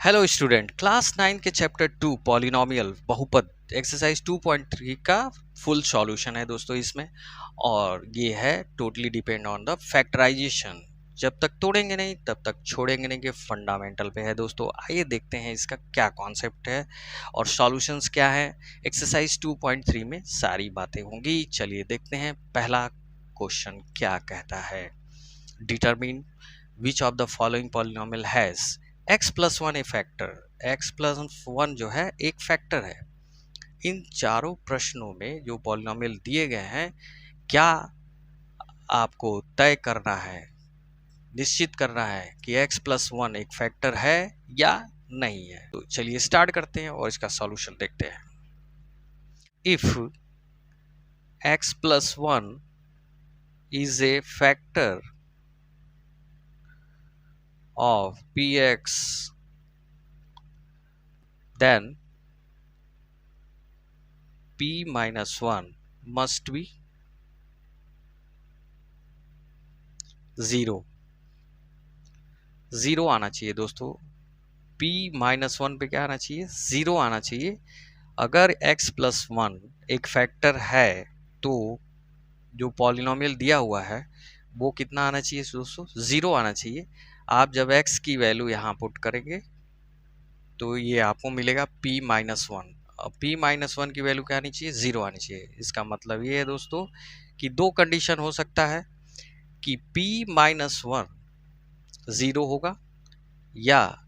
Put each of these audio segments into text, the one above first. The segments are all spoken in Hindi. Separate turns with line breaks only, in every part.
हेलो स्टूडेंट, क्लास 9 के चैप्टर 2 पॉलिनोमियल बहुपद एक्सरसाइज 2.3 का फुल सॉल्यूशन है दोस्तों इसमें। और ये है totally depend on the factorisation. जब तक तोड़ेंगे नहीं तब तक छोड़ेंगे नहीं, के फंडामेंटल पे है दोस्तों। आइए देखते हैं इसका क्या कॉन्सेप्ट है और सॉल्यूशंस क्या है। एक्सरसाइज 2.3 में सारी बातें होंगी। चलिए देखते हैं पहला क्वेश्चन क्या कहता है। Determine which of the following polynomial has x plus one A factor. x plus one जो है एक फैक्टर है। इन चारों प्रश्नों में जो पॉलिनोमियल दिए गए हैं, क्या आपको तय करना है, निश्चित करना है कि x प्लस वन एक फैक्टर है या नहीं है। तो चलिए स्टार्ट करते हैं और इसका सॉल्यूशन देखते हैं। If x plus one is a factor of px, then p minus 1 must be 0 आना चाहिए दोस्तों। p माइनस वन पे क्या आना चाहिए? 0 आना चाहिए। अगर x प्लस वन एक फैक्टर है तो जो पॉलिनोमियल दिया हुआ है वो कितना आना चाहिए दोस्तों? 0 आना चाहिए। आप जब x की वैल्यू यहाँ पुट करेंगे तो ये आपको मिलेगा p minus one. p minus one की वैल्यू क्या आनी चाहिए? 0 आनी चाहिए। इसका मतलब ये है दोस्तों कि दो कंडीशन हो सकता है कि p माइनस वन 0 होगा या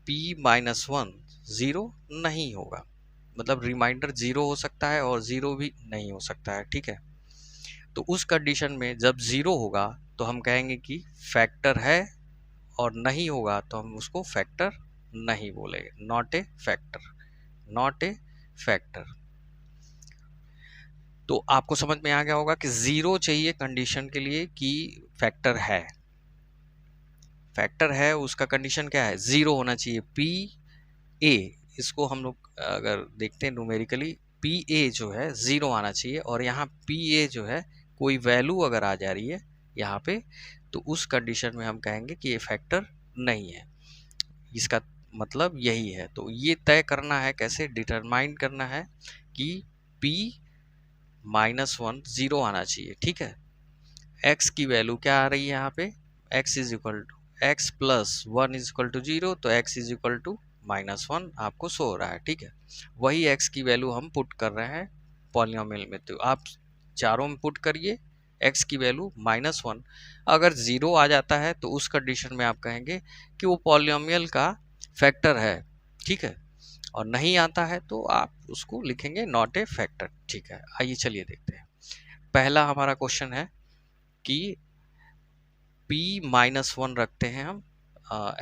p माइनस वन 0 नहीं होगा। मतलब रिमाइंडर 0 हो सकता है और 0 भी नहीं हो सकता है, ठीक है। तो उस कंडीशन में जब 0 होगा तो हम कहेंगे कि फैक्टर है, और नहीं होगा तो हम उसको फैक्टर नहीं बोलेंगे, not a factor, not a factor. तो आपको समझ में आ गया होगा कि 0 चाहिए कंडीशन के लिए कि फैक्टर है। फैक्टर है उसका कंडीशन क्या है? 0 होना चाहिए। पी ए, इसको हम लोग अगर देखते हैं न्यूमेरिकली, पी ए जो है 0 आना चाहिए। और यहाँ पी ए जो है कोई वैल्यू अगर आ जा रही है यहाँ पे, तो उस कंडीशन में हम कहेंगे कि ये फैक्टर नहीं है। इसका मतलब यही है। तो ये तय करना है, कैसे डिटरमाइन करना है कि p माइनस वन 0 आना चाहिए, ठीक है। x की वैल्यू क्या आ रही है यहाँ पे? x is equal to x plus one is equal to 0, तो x is equal to minus one आपको शो हो रहा है, ठीक है। वही x की वैल्यू हम पुट कर रहे हैं पॉलिनोमियल में। तो आप चारों में पुट करिए x की वैल्यू माइनस वन। अगर 0 आ जाता है तो उस कंडीशन में आप कहेंगे कि वो पॉलिनोमियल का फैक्टर है, ठीक है। और नहीं आता है तो आप उसको लिखेंगे नॉट ए फैक्टर, ठीक है। आइए चलिए देखते हैं। पहला हमारा क्वेश्चन है कि p माइनस वन रखते हैं हम,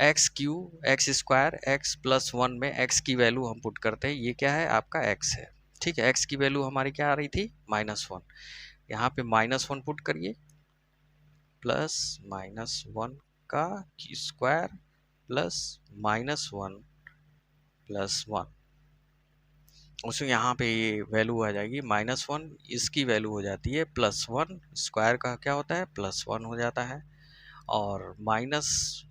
x Q x square x plus one में x की वैल्यू हम पुट करते हैं। ये क्या है? आपका x है, ठीक है। x की वैल्यू हमारी क्या आ रही थी? Minus one. यहाँ पे माइनस वन पुट करिए, प्लस माइनस वन का square plus minus one plus one. उसमें यहाँ पे ये वैल्यू आ जाएगी माइनस वन, इसकी वैल्यू हो जाती है प्लस वन, स्क्वायर का क्या होता है? प्लस वन हो जाता है। और माइनस,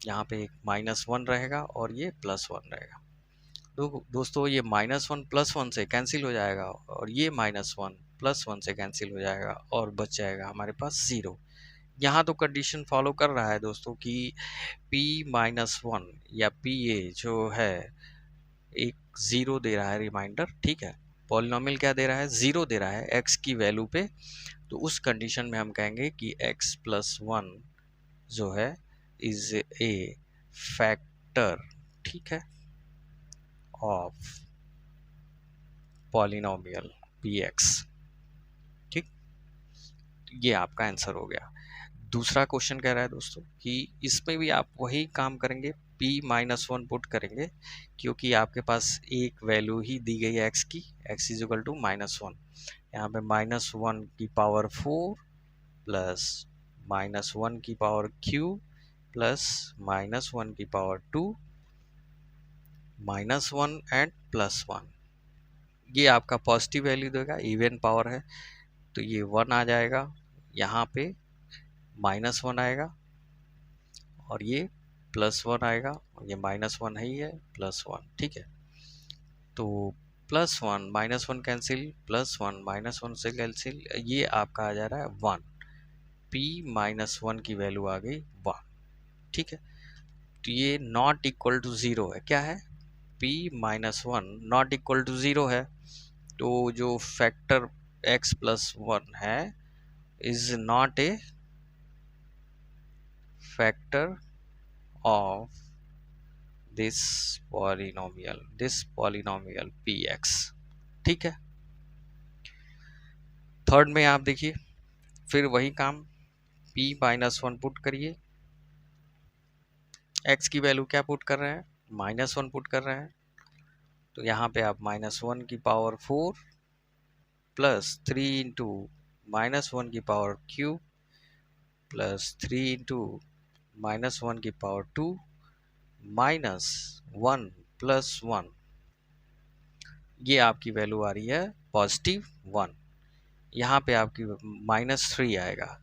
यहाँ पे एक माइनस वन रहेगा और ये प्लस वन रहेगा। तो दोस्तों ये माइनस वन प्लस वन से कैंसिल हो जाएगा और ये माइनस वन प्लस वन से कैंसिल हो जाएगा और बच जाएगा हमारे पास 0। यहाँ तो कंडीशन फॉलो कर रहा है दोस्तों कि p माइनस वन या पी ए जो है एक 0 दे रहा है रिमाइंडर, ठीक है। पॉलिनोमियल क्या दे रहा है? 0 दे रहा है x की वैल्यू पे। तो उस कंडीशन में हम कहेंगे कि x प्लस वन जो है इज ए फैक्टर, ठीक है, ऑफ पॉलिनोमियल px, ठीक। ये आपका आंसर हो गया। दूसरा क्वेश्चन कह रहा है दोस्तों कि इसमें भी आप वही काम करेंगे, p माइनस वन पुट करेंगे, क्योंकि आपके पास एक वैल्यू ही दी गई है x की, x is equal to minus one. यहाँ पे माइनस वन की पावर 4 प्लस माइनस वन की power q plus minus one की power 2 minus one and plus one. ये आपका पॉजिटिव वैल्यू देगा, इवन पावर है तो ये वन आ जाएगा। यहाँ पे माइनस वन आएगा और ये +1 आएगा, ये -1 है ही है, +1, ठीक है। तो +1 -1 कैंसिल, +1 -1 से कैंसिल, ये आपका आ जा रहा है 1, p-1 की वैल्यू आ गई 1, ठीक है। तो ये नॉट इक्वल टू 0 है, क्या है, p-1 नॉट इक्वल टू 0 है। तो जो फैक्टर x+1 है is not a factor of this polynomial px, ठीक है। थर्ड में आप देखिए फिर वही काम, p-1 पुट करिए, x की वैल्यू क्या पुट कर रहे हैं, -1 पुट कर रहे हैं। तो यहाँ पे आप -1 की पावर 4 प्लस 3 इंटू -1 की पावर क्यूब प्लस 3 इंटू -1 की पावर 2 -1 प्लस 1, ये आपकी वैल्यू आ रही है +1। यहाँ पे आपकी -3 आएगा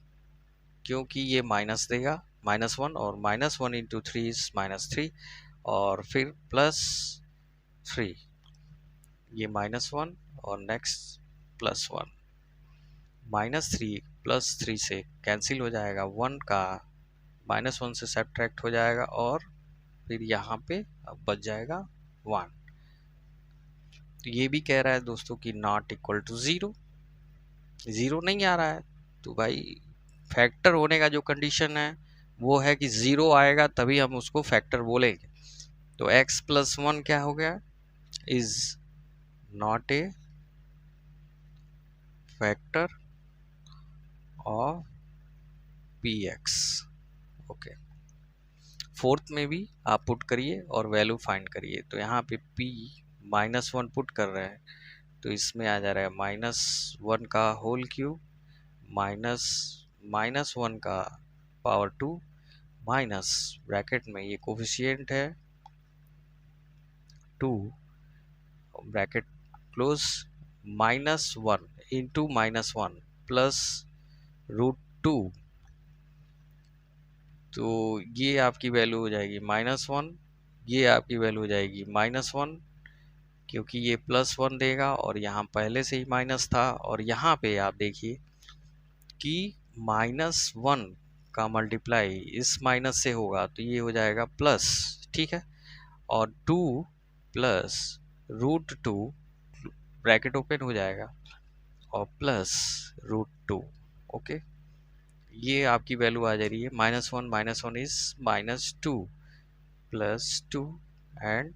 क्योंकि ये माइनस देगा -1, और -1 इंटू 3 इज -3, और फिर +3, ये -1 और नेक्स्ट +1, -3 +3 से कैंसिल हो जाएगा, 1 का -1 से सब्ट्रैक्ट हो जाएगा, और फिर यहाँ पे अब बच जाएगा 1। तो ये भी कह रहा है दोस्तों कि नॉट इक्वल टू 0, 0 नहीं आ रहा है। तो भाई फैक्टर होने का जो कंडीशन है वो है कि 0 आएगा तभी हम उसको फैक्टर बोलेंगे। तो x+1 क्या हो गया, is not a factor of px, okay. Fourth में भी आप पुट करिए और वैल्यू फाइंड करिए। तो यहाँ पे p-1 पुट कर रहे हैं, तो इसमें आ जा रहा है -1 का होल क्यूब -1 का पावर 2 माइनस ब्रैकेट में ये कोफिशिएंट है 2, ब्रैकेट क्लोज, -1 इंटू -1 प्लस √2, तो ये आपकी वैल्यू हो जाएगी -1, ये आपकी वैल्यू हो जाएगी -1, क्योंकि ये +1 देगा और यहाँ पहले से ही माइनस था। और यहाँ पे आप देखिए कि -1 का मल्टीप्लाई इस माइनस से होगा तो ये हो जाएगा प्लस, ठीक है। और 2 प्लस √2 ब्रैकेट ओपन हो जाएगा और प्लस √2, ओके। ये आपकी वैल्यू आ जा रही है -1 इज -2 +2 एंड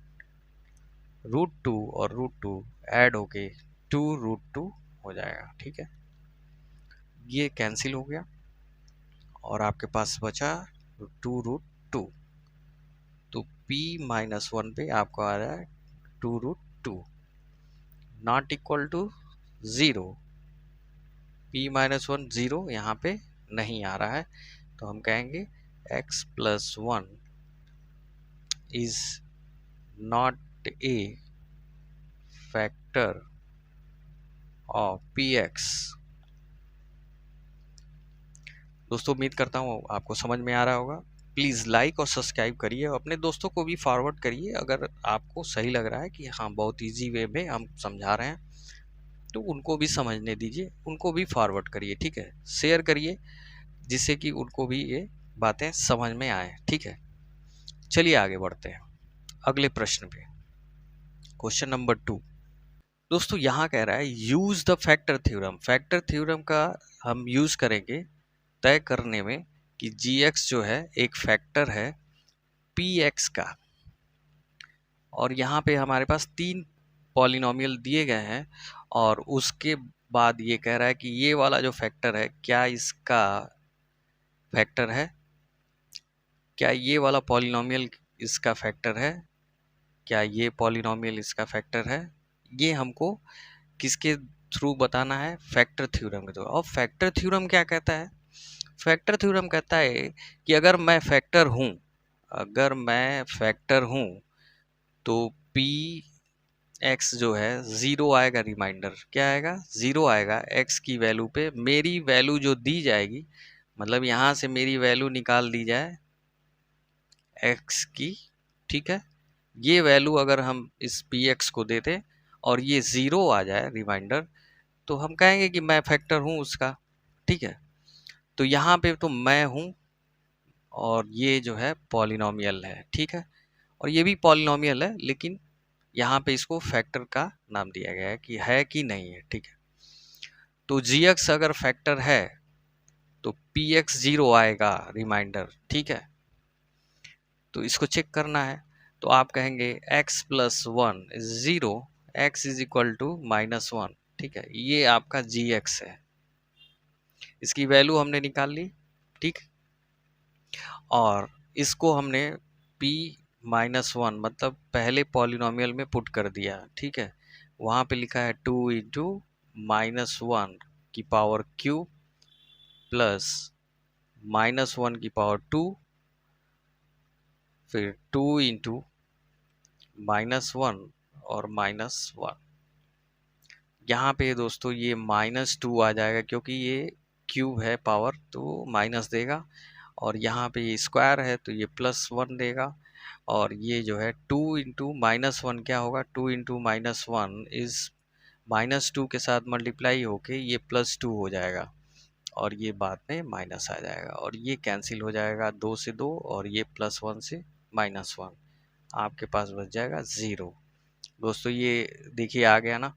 √2 और √2 ऐड होके 2√2 हो जाएगा, ठीक है। ये कैंसिल हो गया और आपके पास बचा 2√2। तो p-1 पे आपको आ रहा है 2√2 नॉट इक्वल टू 0, p-1 0 यहाँ पे नहीं आ रहा है। तो हम कहेंगे x+1 is not a factor of px। दोस्तों उम्मीद करता हूँ आपको समझ में आ रहा होगा। प्लीज़ लाइक और सब्सक्राइब करिए और अपने दोस्तों को भी फॉरवर्ड करिए अगर आपको सही लग रहा है कि हाँ बहुत इजी वे में हम समझा रहे हैं, तो उनको भी समझने दीजिए, उनको भी फॉरवर्ड करिए, ठीक है। शेयर करिए जिससे कि उनको भी ये बातें समझ में आए, ठीक है। चलिए आगे बढ़ते हैं अगले प्रश्न पे, क्वेश्चन नंबर 2। दोस्तों यहाँ कह रहा है use the factor theorem. Factor theorem का हम यूज करेंगे तय करने में कि gx जो है एक फैक्टर है px का, और यहाँ पे हमारे पास 3 पॉलिनोमियल दिए गए हैं, और उसके बाद ये कह रहा है कि ये वाला जो फैक्टर है क्या इसका फैक्टर है, क्या ये वाला पॉलिनोमियल इसका फैक्टर है, क्या ये पॉलिनोमियल इसका फैक्टर है। ये हमको किसके थ्रू बताना है, फैक्टर थ्योरम के थ्रू। और फैक्टर थ्योरम क्या कहता है, फैक्टर थ्योरम कहता है कि अगर मैं फैक्टर हूं तो px जो है 0 आएगा, रिमाइंडर क्या आएगा, 0 आएगा। x की वैल्यू पे मेरी वैल्यू जो दी जाएगी, मतलब यहाँ से मेरी वैल्यू निकाल दी जाए x की, ठीक है। ये वैल्यू अगर हम इस px को देते और ये 0 आ जाए रिमाइंडर, तो हम कहेंगे कि मैं फैक्टर हूं उसका, ठीक है। तो यहाँ पे तो मैं हूं और ये जो है पॉलिनोमियल है, ठीक है। और ये भी पॉलिनोमियल है, लेकिन यहाँ पे इसको फैक्टर का नाम दिया गया है कि नहीं है, ठीक है। तो gx अगर फैक्टर है तो px 0 आएगा रिमाइंडर, ठीक है। तो इसको चेक करना है, तो आप कहेंगे x plus 1 is 0, x is equal to -1, ठीक है। ये आपका gx है, इसकी वैल्यू हमने निकाल ली, ठीक। और इसको हमने p -1 मतलब पहले पॉलिनोमियल में पुट कर दिया, ठीक है। वहां पे लिखा है 2 इंटू -1 की पावर क्यूब प्लस -1 की पावर 2, फिर 2 इंटू -1 और -1। यहाँ पे दोस्तों ये -2 आ जाएगा, क्योंकि ये क्यूब है पावर तो माइनस देगा, और यहाँ पे ये स्क्वायर है तो ये +1 देगा। और ये जो है 2 इंटू -1 क्या होगा, 2 इंटू -1 इज -2 के साथ मल्टीप्लाई होके ये +2 हो जाएगा, और ये बाद में माइनस आ जाएगा, और ये कैंसिल हो जाएगा 2 से 2, और ये +1 से -1, आपके पास बच जाएगा 0। दोस्तों ये देखिए आ गया ना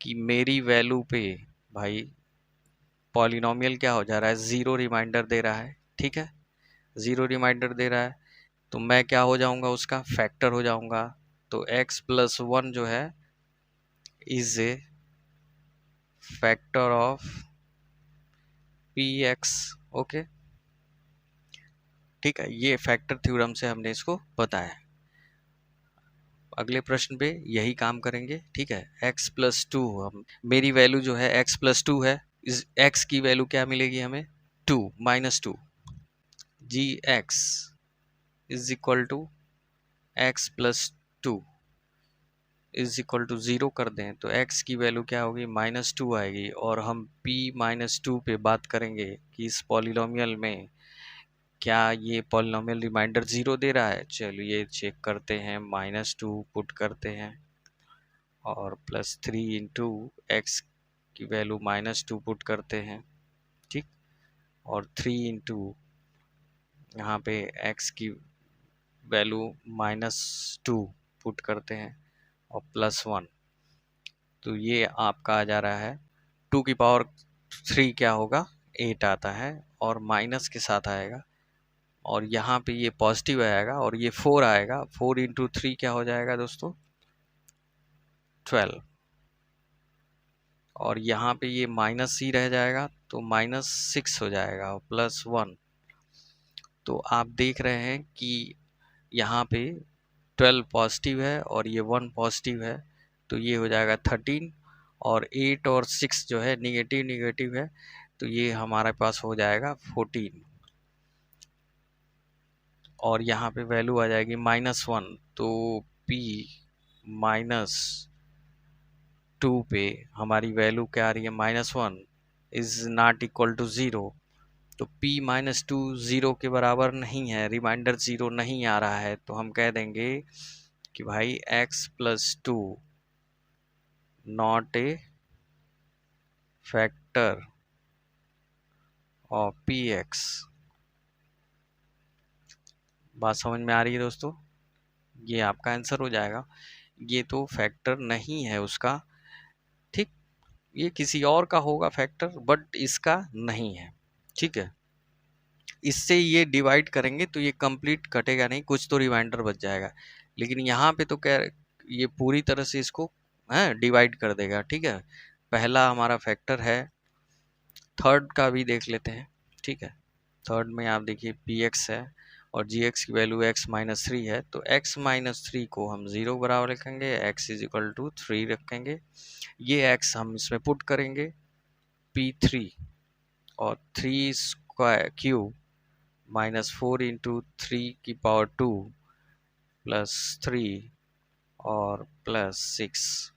कि मेरी वैल्यू पे भाई पॉलिनोमियल क्या हो जा रहा है, 0 रिमाइंडर दे रहा है, ठीक है। 0 रिमाइंडर दे रहा है तो मैं क्या हो जाऊंगा, उसका फैक्टर हो जाऊंगा। तो x प्लस 1 जो है is a factor of px, okay, ठीक है। ये फैक्टर थ्योरम से हमने इसको बताया। अगले प्रश्न पे यही काम करेंगे, ठीक है। x प्लस 2, हम मेरी वैल्यू जो है x प्लस 2 है, इस x की वैल्यू क्या मिलेगी हमें, 2 -2, जी x is equal to x plus 2 is equal to 0 कर दें तो x की वैल्यू क्या होगी, -2 आएगी। और हम p -2 पे बात करेंगे कि इस पॉलिनोमियल में क्या ये पॉलिनोमियल रिमाइंडर 0 दे रहा है। चलिए चेक करते हैं, -2 पुट करते हैं और +3 इंटू एक्स की वैल्यू -2 पुट करते हैं, ठीक। और 3 इंटू यहाँ पे x की वैल्यू -2 पुट करते हैं और +1, तो ये आपका आ जा रहा है 2 की पावर 3 क्या होगा, 8 आता है, और माइनस के साथ आएगा, और यहाँ पे ये पॉजिटिव आएगा, और ये 4 आएगा। 4 इंटू 3 क्या हो जाएगा दोस्तों, 12, और यहाँ पे ये माइनस ही रह जाएगा तो -6 हो जाएगा, और +1। तो आप देख रहे हैं कि यहाँ पे 12 पॉजिटिव है और ये 1 पॉजिटिव है, तो ये हो जाएगा 13, और 8 और 6 जो है निगेटिव निगेटिव है, तो ये हमारे पास हो जाएगा 14, और यहाँ पे वैल्यू आ जाएगी -1, तो p -2 पे हमारी वैल्यू क्या आ रही है, -1 इज नॉट इक्वल टू 0। तो p -2 0 के बराबर नहीं है, रिमाइंडर 0 नहीं आ रहा है, तो हम कह देंगे कि भाई x plus 2 not a factor of px। बात समझ में आ रही है दोस्तों, ये आपका आंसर हो जाएगा। ये तो फैक्टर नहीं है उसका, ठीक। ये किसी और का होगा फैक्टर, बट इसका नहीं है, ठीक है। इससे ये डिवाइड करेंगे तो ये कंप्लीट कटेगा नहीं, कुछ तो रिमाइंडर बच जाएगा, लेकिन यहाँ पे तो क्या, ये पूरी तरह से इसको डिवाइड कर देगा, ठीक है। पहला हमारा फैक्टर है, थर्ड का भी देख लेते हैं, ठीक है। थर्ड में आप देखिए px है और gx की वैल्यू x -3 है, तो x -3 को हम 0 बराबर रखेंगे, x इज इक्वल टू 3 रखेंगे। ये x हम इसमें पुट करेंगे, p3 और 3 स्क्वायर क्यूब -4 इंटू 3 की पावर 2 +3 और +6,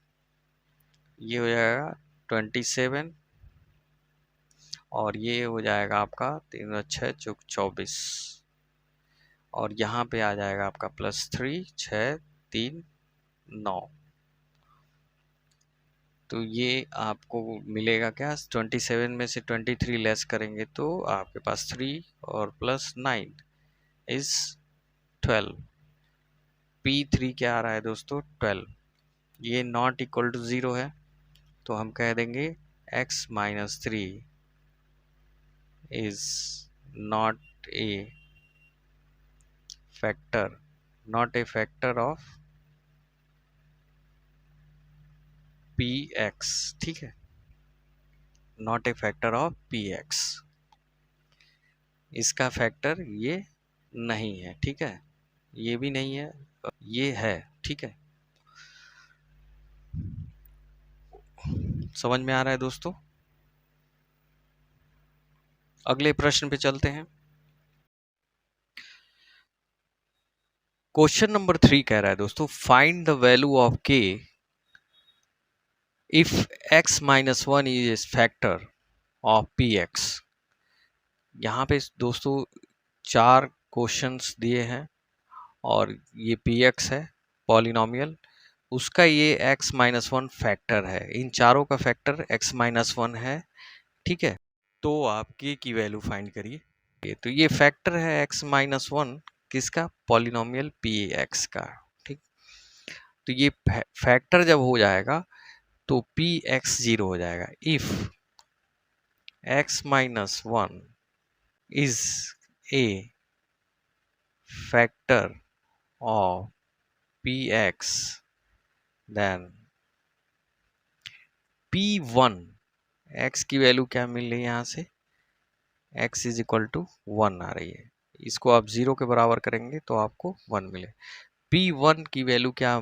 ये हो जाएगा 27, और ये हो जाएगा आपका 3 × 6 = 24, और यहाँ पे आ जाएगा आपका +3, 6, 3, 9। तो ये आपको मिलेगा क्या, 27 में से 23 लेस करेंगे तो आपके पास 3 और +9 इज 12। P3 क्या आ रहा है दोस्तों, 12। ये नॉट इक्वल टू 0 है, तो हम कह देंगे x-3 is not a factor, not a factor of px। ठीक है, not a factor of px, इसका फैक्टर ये नहीं है। ठीक है, ये भी नहीं है, ये है। ठीक है, समझ में आ रहा है दोस्तों। अगले प्रश्न पे चलते हैं। क्वेश्चन नंबर 3 कह रहा है दोस्तों, find the value of k if x-1 is factor of px। यहाँ पे दोस्तों 4 क्वेश्चंस दिए हैं और ये px है पॉलिनॉमियल, उसका ये x-1 फैक्टर है, इन चारों का फैक्टर x-1 है। ठीक है, तो आप k की वैल्यू फाइंड करिए। तो ये फैक्टर है x-1 किसका, पॉलिनॉमियल px का। ठीक, तो ये फैक्टर जब हो जाएगा तो px 0 हो जाएगा। If x-1 is a factor of px, then p1, x की वैल्यू क्या मिल रही है यहाँ से, x इज इक्वल टू 1 आ रही है, इसको आप 0 के बराबर करेंगे तो आपको 1 मिले। p1 की वैल्यू क्या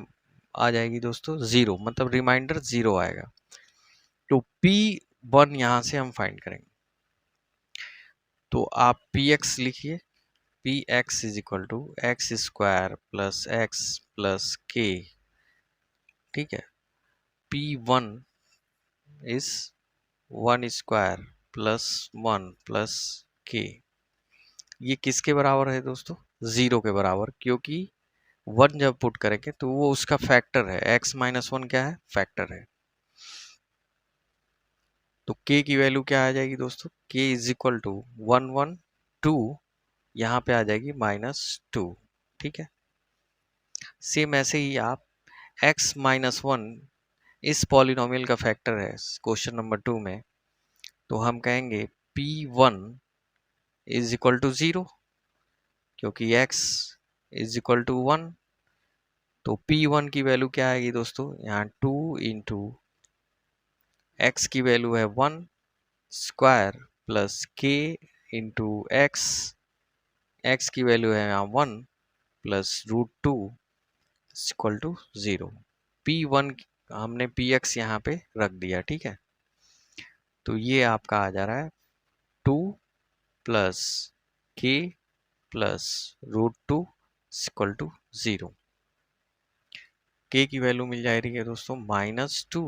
आ जाएगी दोस्तों, 0, मतलब रिमाइंडर 0 आएगा। तो p1 यहाँ से हम फाइंड करेंगे, तो आप px लिखिए, px is equal to x square plus x plus k. ठीक है, p1 is 1 square plus 1 plus के। ये किसके बराबर है दोस्तों, 0 के बराबर, क्योंकि 1 जब पुट करेंगे तो वो उसका फैक्टर है, x-1 क्या है, फैक्टर है। तो k की वैल्यू क्या आ जाएगी दोस्तों, k इज इक्वल टू 1 1 2, यहाँ पे आ जाएगी -2। ठीक है, सेम ऐसे ही आप x-1 इस पॉलिनॉमियल का फैक्टर है क्वेश्चन नंबर 2 में, तो हम कहेंगे p1 इज इक्वल टू 0, क्योंकि x इज इक्वल टू 1। तो p1 की वैल्यू क्या आएगी दोस्तों, यहाँ 2 इंटू x की वैल्यू है 1 square plus k into x, x की वैल्यू है यहाँ 1 प्लस √2 इक्वल टू 0। p1 हमने px यहाँ पे रख दिया। ठीक है, तो ये आपका आ जा रहा है 2 plus k plus √2 equal to 0। k की वैल्यू मिल जा रही है दोस्तों -2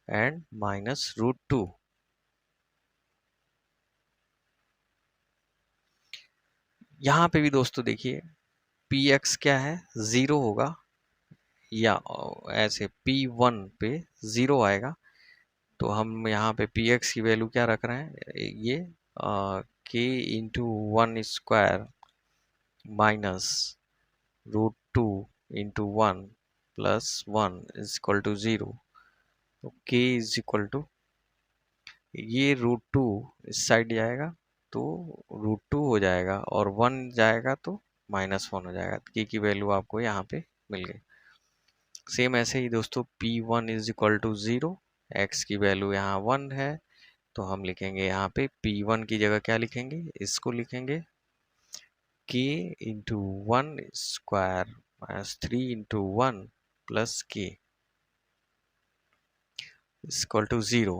एंड -√2। यहाँ पे भी दोस्तों देखिए px क्या है, 0 होगा, या ऐसे p1 पे 0 आएगा, तो हम यहाँ पे px की वैल्यू क्या रख रहे हैं, ये k into 1 square minus √2 into 1 plus 1 is equal to 0। तो k इज इक्वल टू, ये √2 इस साइड जाएगा तो √2 हो जाएगा, और 1 जाएगा तो -1 हो जाएगा। k की वैल्यू आपको यहाँ पे मिल गई। सेम ऐसे ही दोस्तों p1 is equal to 0, x की वैल्यू यहाँ 1 है, तो हम लिखेंगे यहाँ पे p1 की जगह क्या लिखेंगे, इसको लिखेंगे k into 1 square -3 into 1 plus k equal to 0।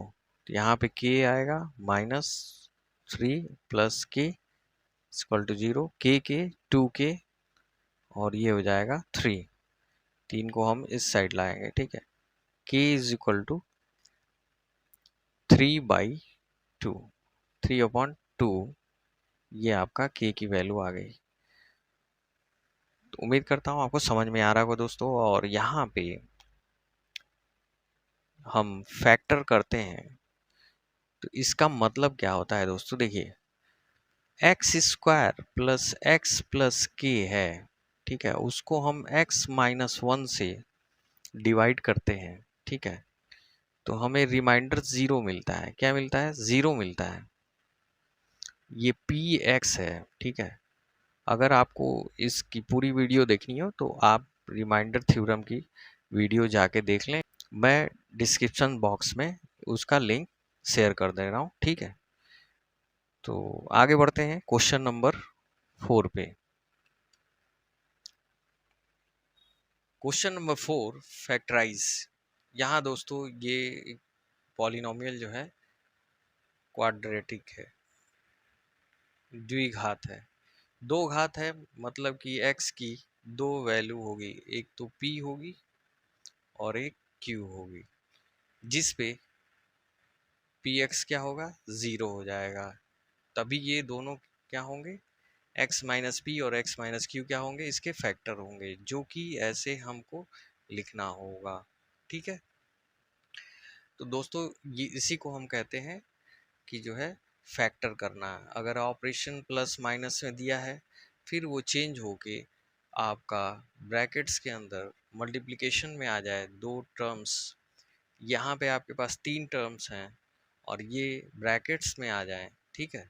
तो यहाँ पे k आएगा -3 plus k equal to 0, k 2k, और ये हो जाएगा 3। 3 को हम इस साइड लाएंगे। ठीक है, k इज इक्वल टू 3/2, 3/2, ये आपका k की वैल्यू आ गई। तो उम्मीद करता हूँ आपको समझ में आ रहा होगा दोस्तों। और यहाँ पे हम फैक्टर करते हैं तो इसका मतलब क्या होता है दोस्तों, देखिए x square plus x plus के है, ठीक है, उसको हम एक्स माइनस वन से डिवाइड करते हैं, ठीक है, तो हमें रिमाइंडर जीरो मिलता है। क्या मिलता है? जीरो मिलता है। ये पी एक्स है, ठीक है। अगर आपको इसकी पूरी वीडियो देखनी हो तो आप रिमाइंडर थ्योरम की वीडियो जाके देख लें। मैं डिस्क्रिप्शन बॉक्स में उसका लिंक शेयर कर दे रहा हूँ, ठीक है। तो आगे बढ़ते हैं क्वेश्चन नंबर 4 पे। Question number 4, factorise. यहाँ दोस्तों ये पॉलिनोमियल जो है क्वाड्रेटिक है, द्विघात है। दो घात है मतलब कि x की दो वैल्यू होगी, एक तो p होगी और एक q होगी, जिस पे px क्या होगा? जीरो हो जाएगा। तभी ये दोनों क्या होंगे? x माइनस पी और x माइनस क्यू क्या होंगे? इसके फैक्टर होंगे, जो कि ऐसे हमको लिखना होगा, ठीक है। तो दोस्तों ये इसी को हम कहते हैं कि जो है फैक्टर करना। अगर ऑपरेशन प्लस माइनस में दिया है, फिर वो चेंज होके आपका ब्रैकेट्स के अंदर मल्टीप्लिकेशन में आ जाए, दो टर्म्स, यहाँ पे आपके पास तीन टर्म्स हैं और ये ब्रैकेट्स में आ जाए, ठीक है,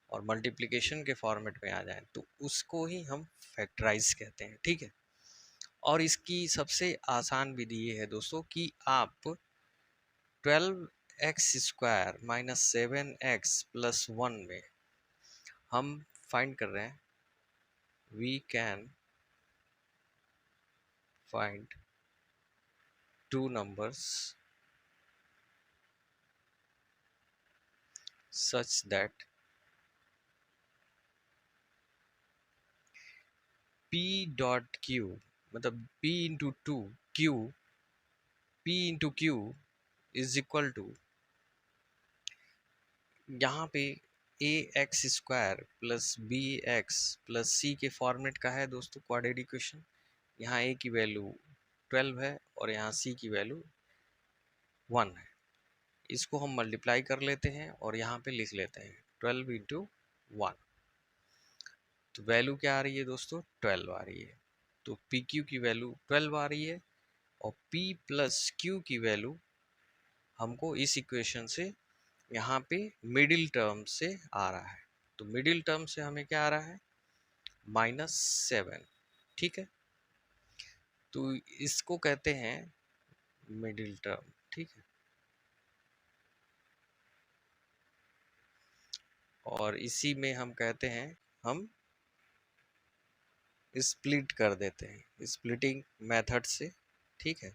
और मल्टीप्लिकेशन के फॉर्मेट में आ जाए, तो उसको ही हम फैक्टराइज कहते हैं, ठीक है। और इसकी सबसे आसान विधि ये है दोस्तों कि आप 12x² माइनस 7x प्लस 1 में हम फाइंड कर रहे हैं, we can find two numbers such that p dot q, मतलब p into two q, p into q is equal to, यहाँ पे a x square plus b x plus c के फॉर्मेट का है दोस्तों क्वाड्रेटिक इक्वेशन। यहाँ ए की वैल्यू 12 है और यहाँ सी की वैल्यू 1 है। इसको हम मल्टीप्लाई कर लेते हैं और यहाँ पे लिख लेते हैं 12 इंटू 1। तो वैल्यू क्या आ रही है दोस्तों? 12 आ रही है। तो पी क्यू की वैल्यू 12 आ रही है और p प्लस क्यू की वैल्यू हमको इस इक्वेशन से यहाँ पे मिडिल टर्म से आ रहा है। तो मिडिल टर्म से हमें क्या आ रहा है? -7, ठीक है। तो इसको कहते हैं मिडिल टर्म, ठीक है। और इसी में हम कहते हैं, हम स्प्लिट कर देते हैं स्प्लिटिंग मेथड से, ठीक है।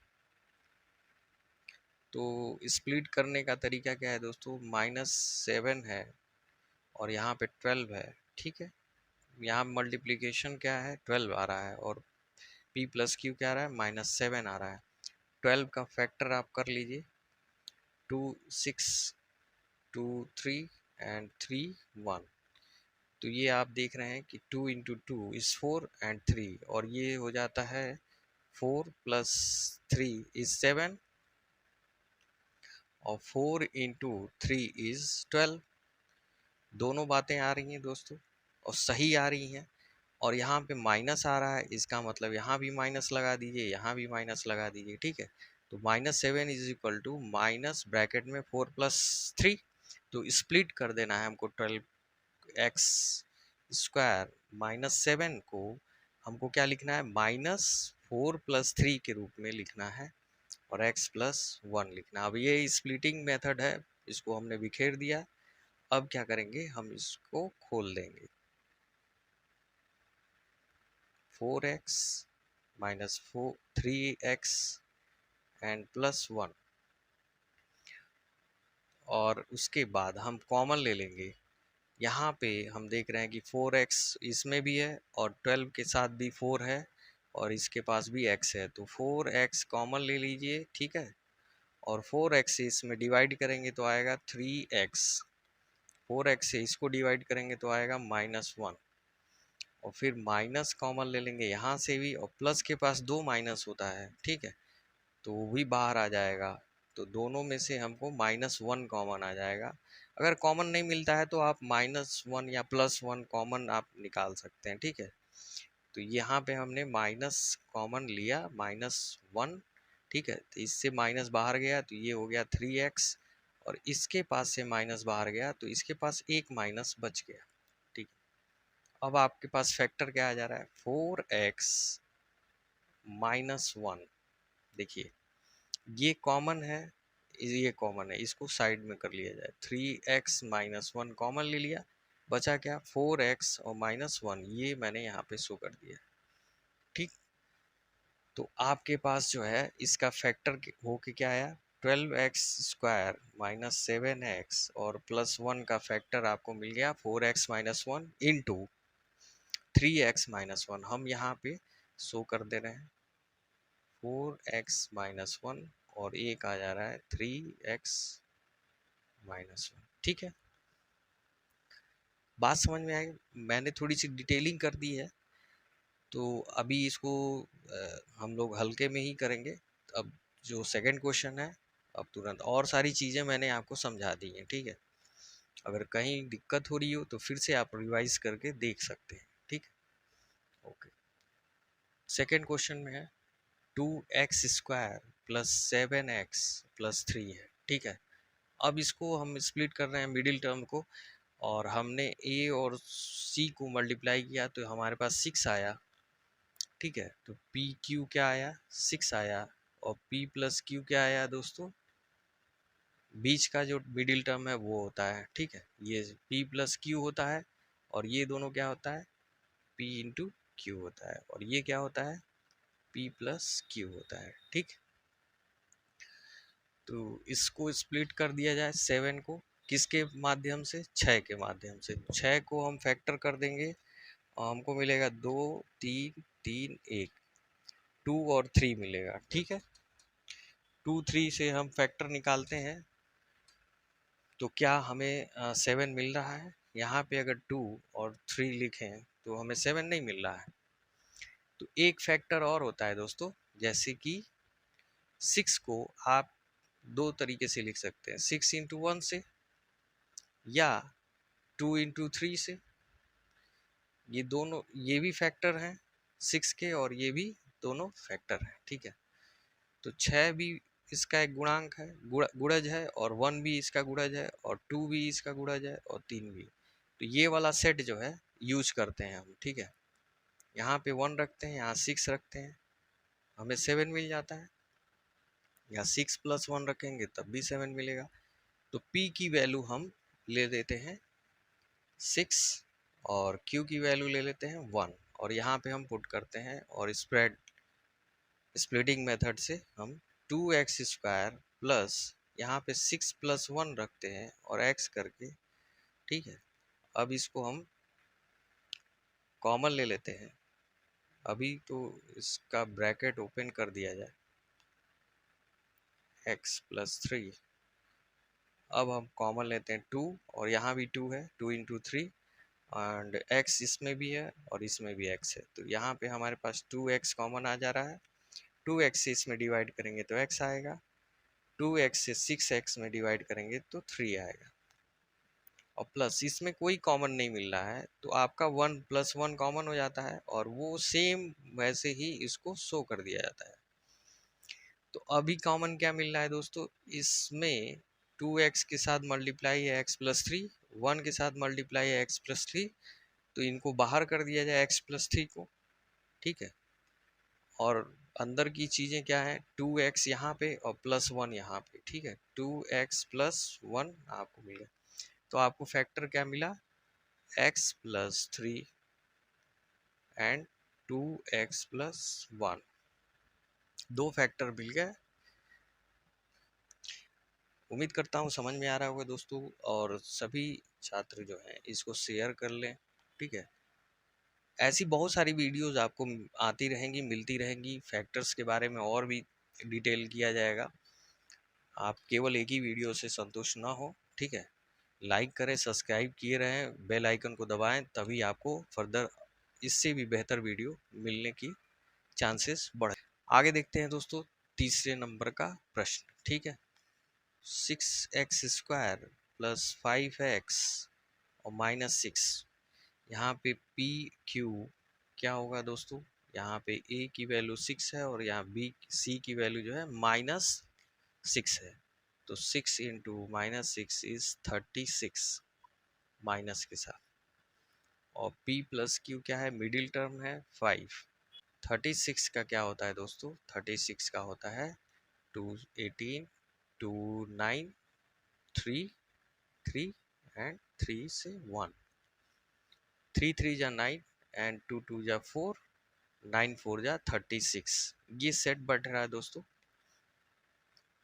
तो स्प्लिट करने का तरीका क्या है दोस्तों? -7 है और यहाँ पे 12 है, ठीक है। यहाँ मल्टीप्लिकेशन क्या है? 12 आ रहा है और p प्लस क्यू क्या आ रहा है? -7 आ रहा है। 12 का फैक्टर आप कर लीजिए, 2 6 2 3 एंड 3 1। तो ये आप देख रहे हैं कि 2 इंटू टू इज 4 एंड 3, और ये हो जाता है 4 प्लस 3 इज 7 और 4 इंटू 3 इज 12। दोनों बातें आ रही हैं दोस्तों और सही आ रही हैं। और यहाँ पे माइनस आ रहा है, इसका मतलब यहाँ भी माइनस लगा दीजिए, यहाँ भी माइनस लगा दीजिए, ठीक है। तो -7 is equal to minus bracket में 4 प्लस 3। तो स्प्लिट कर देना है हमको 12x² -7 को हमको क्या लिखना है? -4 प्लस 3 के रूप में लिखना है और x प्लस 1 लिखना। अब ये स्प्लिटिंग मेथड है, इसको हमने बिखेर दिया। अब क्या करेंगे? हम इसको खोल देंगे, 4x minus 3x and plus 1, और उसके बाद हम कॉमन ले लेंगे। यहाँ पे हम देख रहे हैं कि 4x इसमें भी है और 12 के साथ भी 4 है और इसके पास भी x है, तो 4x कॉमन ले लीजिए, ठीक है। और 4x से इसमें डिवाइड करेंगे तो आएगा 3x, 4x से इसको डिवाइड करेंगे तो आएगा -1, और फिर माइनस कॉमन ले लेंगे यहाँ से भी, और प्लस के पास 2 माइनस होता है, ठीक है, तो वो भी बाहर आ जाएगा। तो दोनों में से हमको -1 कॉमन आ जाएगा। अगर कॉमन नहीं मिलता है तो आप -1 या +1 कॉमन आप निकाल सकते हैं, ठीक है। तो यहाँ पे हमने माइनस कॉमन लिया, -1, ठीक है, तो इससे माइनस बाहर गया तो ये हो गया 3x, और इसके पास से माइनस बाहर गया तो इसके पास एक माइनस बच गया, ठीक है। अब आपके पास फैक्टर क्या आ जा रहा है, 4x -1। देखिए ये कॉमन है, ये कॉमन है, इसको साइड में कर लिया जाए। 3x -1 कॉमन ले लिया, बचा क्या, 4x और -1, ये मैंने यहाँ पे शो कर दिया, ठीक। तो आपके पास जो है इसका फैक्टर हो के क्या आया, 12x² -7x, और +1 का फैक्टर आपको मिल गया 4x -1 इंटू 3x -1। हम यहाँ पे शो कर दे रहे हैं 4x -1, और एक आ जा रहा है 3x -1, ठीक है। बात समझ में आई, मैंने थोड़ी सी डिटेलिंग कर दी है। तो अभी इसको हम लोग हल्के में ही करेंगे। अब जो सेकंड क्वेश्चन है, अब तुरंत, और सारी चीज़ें मैंने आपको समझा दी हैं, ठीक है। अगर कहीं दिक्कत हो रही हो तो फिर से आप रिवाइज करके देख सकते हैं, ठीक है। ओके, सेकंड क्वेश्चन में है 2x² +7x+3 है, ठीक है। अब इसको हम स्प्लिट कर रहे हैं मिडिल टर्म को, और हमने a और c को मल्टीप्लाई किया तो हमारे पास 6 आया, ठीक है। तो पी क्यू क्या आया, 6 आया, और p + q क्या आया दोस्तों, बीच का जो मिडिल टर्म है वो होता है, ठीक है। ये p + q होता है, और ये दोनों क्या होता है, p × q होता है, और ये क्या होता है, p + q होता है, ठीक। तो इसको स्प्लिट कर दिया जाए 7 को, किसके माध्यम से, 6 के माध्यम से। 6 को हम फैक्टर कर देंगे और हमको मिलेगा 2 3 3 1, 2 और 3 मिलेगा, ठीक है। 2 3 से हम फैक्टर निकालते हैं तो क्या हमें 7 मिल रहा है। यहाँ पे अगर 2 और 3 लिखें तो हमें 7 नहीं मिल रहा है। तो एक फैक्टर और होता है दोस्तों, जैसे कि 6 को आप दो तरीके से लिख सकते हैं, 6 × 1 से, या 2 × 3 से। ये दोनों, ये भी फैक्टर हैं 6 के, और ये भी दोनों फैक्टर हैं, ठीक है। तो 6 भी इसका एक गुणांक है, गुणज है, और 1 भी इसका गुणज है, और 2 भी इसका गुणज है, और 3 भी। तो ये वाला सेट जो है यूज करते हैं हम, ठीक है। यहाँ पे 1 रखते हैं, यहाँ 6 रखते हैं, हमें 7 मिल जाता है। या 6 + 1 रखेंगे तब भी 7 मिलेगा। तो p की वैल्यू हम ले लेते हैं 6, और q की वैल्यू ले लेते हैं 1, और यहाँ पे हम पुट करते हैं, और स्प्लिटिंग मेथड से हम 2x² प्लस यहाँ पे 6 + 1 रखते हैं और x करके, ठीक है। अब इसको हम कॉमन ले लेते हैं। अभी तो इसका ब्रैकेट ओपन कर दिया जाए, x + 3। अब हम कॉमन लेते हैं 2, और यहाँ भी 2 है, 2 × 3, एंड x इसमें भी है और इसमें भी x है। तो यहाँ पे हमारे पास 2x कॉमन आ जा रहा है। 2x से इसमें डिवाइड करेंगे तो x आएगा, 2x से 6x में डिवाइड करेंगे तो 3 आएगा, और प्लस इसमें कोई कॉमन नहीं मिल रहा है तो आपका 1 + 1 कॉमन हो जाता है, और वो सेम वैसे ही इसको शो कर दिया जाता है। तो अभी कॉमन क्या मिल रहा है दोस्तों, इसमें 2x के साथ मल्टीप्लाई है x + 3, 1 के साथ मल्टीप्लाई है x + 3, तो इनको बाहर कर दिया जाए x + 3 को, ठीक है। और अंदर की चीज़ें क्या है, 2x यहाँ पे और +1 यहाँ पे, ठीक है। 2x + 1 आपको मिल गया। तो आपको फैक्टर क्या मिला, x + 3 एंड 2x + 1, दो फैक्टर मिल गए। उम्मीद करता हूँ समझ में आ रहा होगा दोस्तों, और सभी छात्र जो हैं इसको शेयर कर लें, ठीक है। ऐसी बहुत सारी वीडियोस आपको आती रहेंगी, मिलती रहेंगी, फैक्टर्स के बारे में और भी डिटेल किया जाएगा। आप केवल एक ही वीडियो से संतुष्ट ना हो, ठीक है। लाइक करें, सब्सक्राइब किए रहें, बेल आइकन को दबाएं, तभी आपको फर्दर इससे भी बेहतर वीडियो मिलने की चांसेस बढ़। आगे देखते हैं दोस्तों तीसरे नंबर का प्रश्न। ठीक है, 6x² प्लस 5x और -6, यहाँ पे पी क्यू क्या होगा दोस्तों? यहाँ पे ए की वैल्यू 6 है और यहाँ बी सी की वैल्यू जो है -6 है। तो 6 इंटू -6 इज 36 माइनस के साथ। और p प्लस क्यू क्या है? मिडिल टर्म है 5। 36 का क्या होता है दोस्तों? 36 का होता है 2 18 2 9 3 3 एंड 3 से 1। 3 3 जा 9 एंड 2 2 जा 4, 9 4 जा 36। ये सेट बढ़ रहा है दोस्तों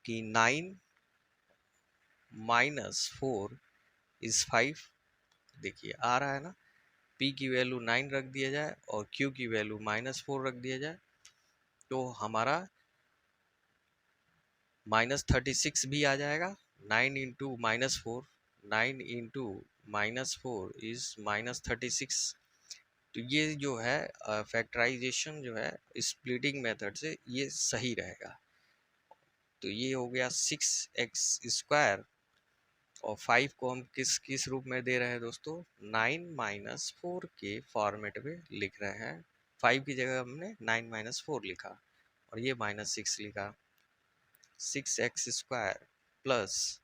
कि 9 -4 इज 5। देखिए आ रहा है ना, p की वैल्यू 9 रख दिया जाए और q की वैल्यू -4 रख दिया जाए तो हमारा -36 भी आ जाएगा। 9 इंटू -4, 9 इंटू -4 इज -36। तो ये जो है फैक्टराइजेशन जो है स्प्लिटिंग मेथड से ये सही रहेगा। तो ये हो गया 6x² और 5 को हम किस किस रूप में दे रहे हैं दोस्तों? 9 -4 के फॉर्मेट में लिख रहे हैं। 5 की जगह हमने 9 -4 लिखा और ये -6 लिखा। 6x² प्लस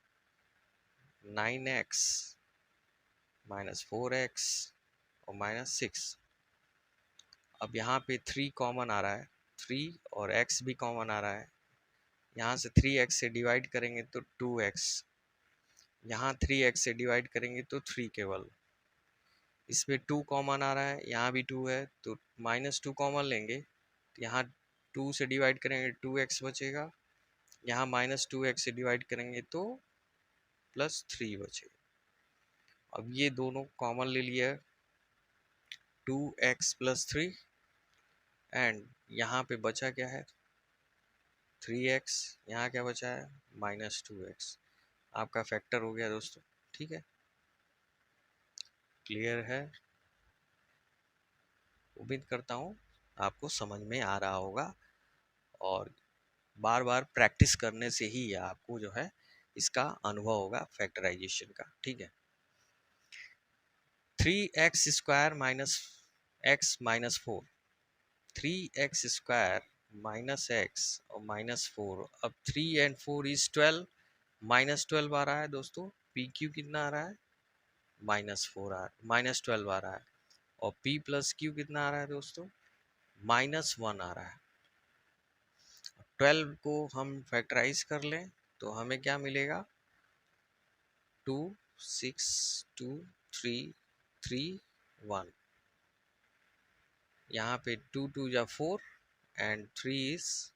9x -4x और -6। अब यहाँ पे 3 कॉमन आ रहा है, 3 और x भी कॉमन आ रहा है। यहाँ से 3x से डिवाइड करेंगे तो 2x, यहाँ 3x से डिवाइड करेंगे तो 3 केवल। इसमें 2 कॉमन आ रहा है, यहाँ भी 2 है तो -2 कॉमन लेंगे। यहाँ 2 से डिवाइड करेंगे 2x बचेगा, यहाँ -2x से डिवाइड करेंगे तो +3 बचेगा। अब ये दोनों कॉमन ले लिया, 2x + 3 एंड यहाँ पे बचा क्या है? 3x। यहाँ क्या बचा है? -2x। आपका फैक्टर हो गया दोस्तों। ठीक है, क्लियर है? उम्मीद करता हूँ आपको समझ में आ रहा होगा और बार बार प्रैक्टिस करने से ही आपको जो है इसका अनुभव होगा फैक्टराइजेशन का। ठीक है, 3x² -x -4, 3x² -x और -4। अब 3 एंड 4 इज 12, -12 आ रहा है दोस्तों। पी क्यू कितना आ रहा है? -4 आ -12 आ रहा है। और p प्लस क्यू कितना आ रहा है दोस्तों? -1 आ रहा है। 12 को हम फैक्टराइज कर लें तो हमें क्या मिलेगा? 2 6 2 3 3 1। यहाँ पे 2 2 जा 4 एंड 3 इज,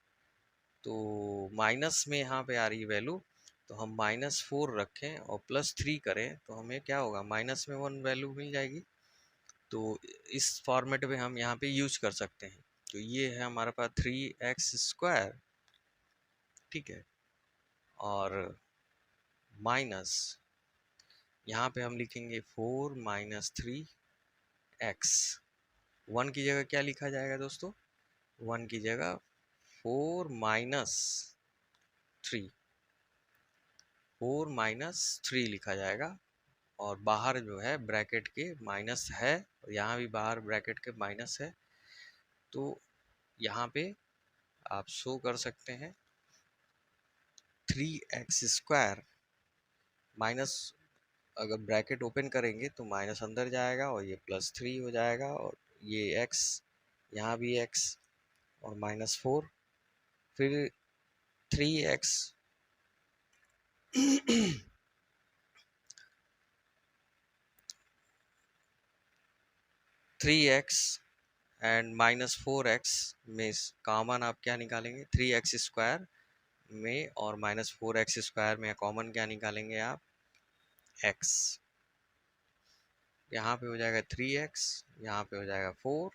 तो माइनस में यहाँ पे आ रही वैल्यू, तो हम -4 रखें और +3 करें तो हमें क्या होगा? माइनस में 1 वैल्यू मिल जाएगी। तो इस फॉर्मेट में हम यहाँ पे यूज कर सकते हैं। तो ये है हमारे पास 3x²। ठीक है, और माइनस यहाँ पे हम लिखेंगे 4 -3x। 1 की जगह क्या लिखा जाएगा दोस्तों? 1 की जगह 4 -3, 4 - 3 लिखा जाएगा। और बाहर जो है ब्रैकेट के माइनस है और यहाँ भी बाहर ब्रैकेट के माइनस है। तो यहाँ पे आप शो कर सकते हैं 3x² माइनस, अगर ब्रैकेट ओपन करेंगे तो माइनस अंदर जाएगा और ये +3 हो जाएगा और ये x, यहाँ भी x और -4, फिर 3x 3x एंड -4x में कॉमन आप क्या निकालेंगे? 3x² में और -4x² में कॉमन क्या निकालेंगे आप? x। यहाँ पे हो जाएगा 3x, यहाँ पे हो जाएगा 4,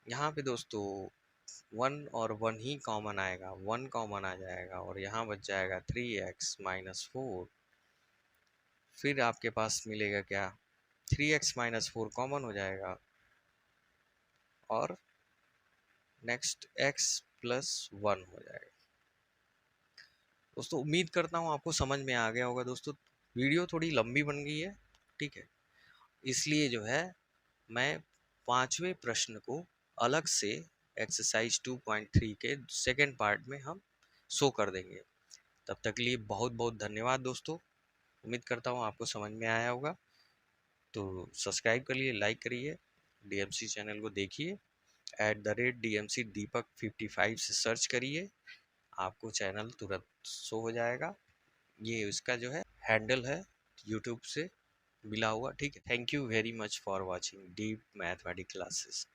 यहाँ पे दोस्तों 1 और 1 ही कॉमन आएगा, 1 कॉमन आ जाएगा और यहाँ बच जाएगा 3x -4। फिर आपके पास मिलेगा क्या? 3x - 4 कॉमन हो जाएगा और नेक्स्ट x+1 हो जाएगा। दोस्तों उम्मीद करता हूँ आपको समझ में आ गया होगा। दोस्तों वीडियो थोड़ी लंबी बन गई है, ठीक है, इसलिए जो है मैं पांचवें प्रश्न को अलग से एक्सरसाइज 2.3 के सेकेंड पार्ट में हम शो कर देंगे। तब तक के लिए बहुत बहुत धन्यवाद दोस्तों। उम्मीद करता हूँ आपको समझ में आया होगा। तो सब्सक्राइब करिए, लाइक करिए, डीएमसी चैनल को देखिए, @DMC दीपक 55 से सर्च करिए, आपको चैनल तुरंत शो हो जाएगा। ये उसका जो है हैंडल है यूट्यूब से मिला हुआ, ठीक है। Thank you very much for watching deep mathematics classes.